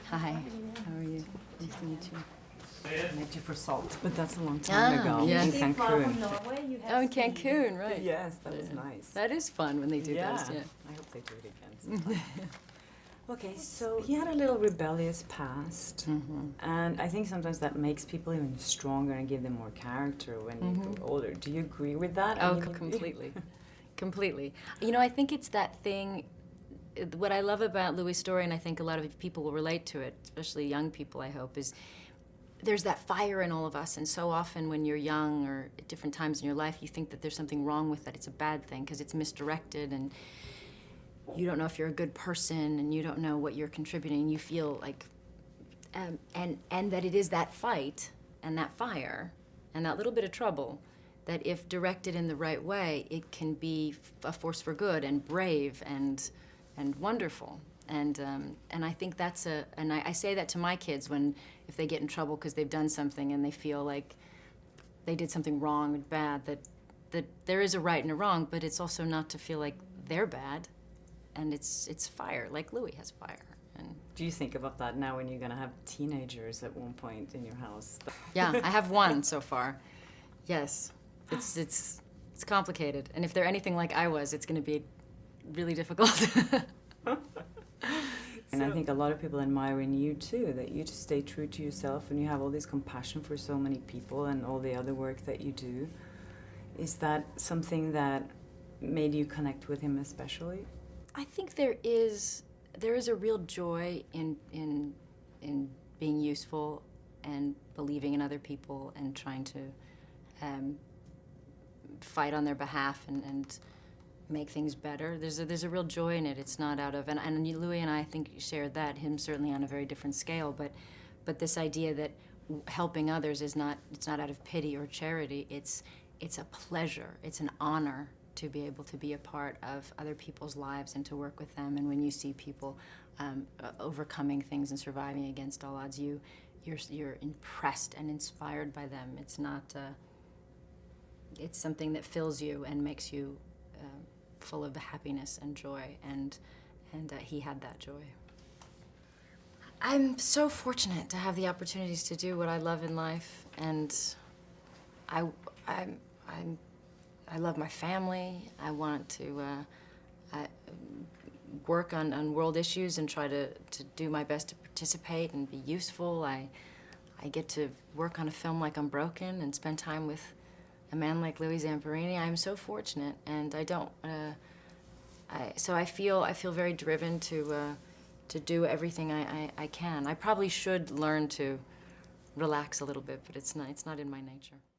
Hi, how are you? Nice to meet you. I met you for Salt, but that's a long time ago. Yeah. In From Cancun. Norway, you have Oh, in Cancun, right. Yes, that was nice. That is fun when they do those, yeah. I hope they do it again sometime. Okay, so he had a little rebellious past, and I think sometimes that makes people even stronger and give them more character when you grow older. Do you agree with that? Oh, completely. Completely. You know, I think it's that thing, what I love about Louis' story, and I think a lot of people will relate to it, especially young people, I hope, is there's that fire in all of us, and so often when you're young or at different times in your life, you think that there's something wrong with that. It's a bad thing because it's misdirected, and you don't know if you're a good person, and you don't know what you're contributing. You feel like, and that it is that fight and that fire and that little bit of trouble that if directed in the right way, it can be a force for good and brave and wonderful. And I think that's and I say that to my kids if they get in trouble because they've done something and they feel like they did something wrong and bad, that there is a right and a wrong, but it's also not to feel like they're bad. And it's fire, like Louis has fire. And Do you think about that now when you're going to have teenagers at one point in your house? yeah, I have one so far. Yes, it's complicated. And if they're anything like I was, it's going to be really difficult. And I think a lot of people admire in you too, that you just stay true to yourself and you have all this compassion for so many people and all the other work that you do. Is that something that made you connect with him especially? I think there is a real joy in being useful and believing in other people and trying to fight on their behalf and make things better. There's a real joy in it. It's not out of, and Louis and I think shared that, him certainly on a very different scale, but this idea that helping others it's not out of pity or charity. It's a pleasure. It's an honor to be able to be a part of other people's lives and to work with them. And when you see people overcoming things and surviving against all odds, you're impressed and inspired by them. It's not. It's something that fills you and makes you full of happiness and joy, and he had that joy. I'm so fortunate to have the opportunities to do what I love in life, and I love my family. I want to work on world issues and try to do my best to participate and be useful. I get to work on a film like Unbroken and spend time with a man like Louis Zamperini. I'm so fortunate, and so I feel very driven to do everything I can. I probably should learn to relax a little bit, but it's not in my nature.